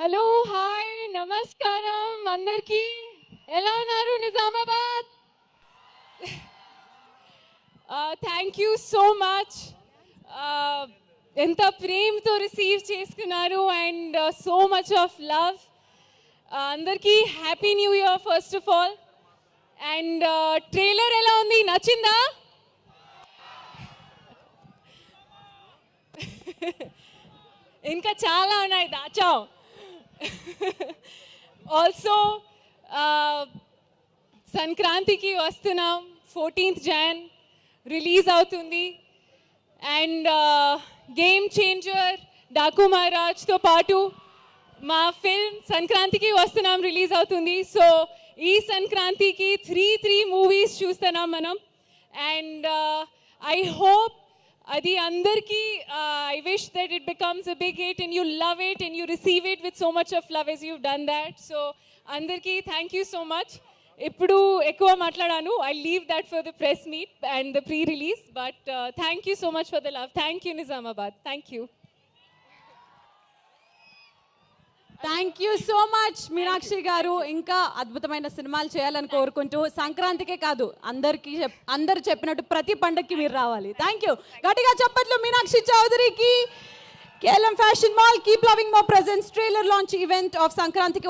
Hello hi నమస్కారం అందరికీ. ఎలా ఉన్నారు Nizamabad? Thank you so much. ఎంత ప్రేమతో రిసీవ్ చేసుకున్నారు and so much of love. అందరికీ happy new year first of all. And trailer ఎలా ఉంది, నచ్చిందా? ఇంకా చాలా ఉన్నాయి, దాచాం. ఆల్సో సంక్రాంతికి వస్తున్నాం, 14th Jan రిలీజ్ అవుతుంది. అండ్ గేమ్ చేంజర్, డాకు మహారాజ్తో పాటు మా ఫిల్మ్ సంక్రాంతికి వస్తున్నాం రిలీజ్ అవుతుంది. సో ఈ సంక్రాంతికి త్రీ మూవీస్ చూస్తున్నాం మనం. అండ్ ఐ హోప్ అది అందరికీ, I wish that it becomes a big hit and you love it and you receive it with so much of love as you've done that. So అందరికీ thank you so much. ఇప్పుడు ఎక్కువ మాట్లాడాను, I leave that for the press meet and the pre-release, but thank you so much for the love. Thank you Nizamabad. Thank you. Thank you so much Meenakshi గారు. ఇంకా అద్భుతమైన సినిమాలు చేయాలని కోరుకుంటూ, సంక్రాంతికే కాదు అందరు చెప్పినట్టు ప్రతి పండగకి మీరు రావాలి. Thank you. గట్టిగా చెప్పట్లు మీనాక్షి చౌదరికి. KLM fashion mall keep loving more presents trailer launch event of సంక్రాంతికి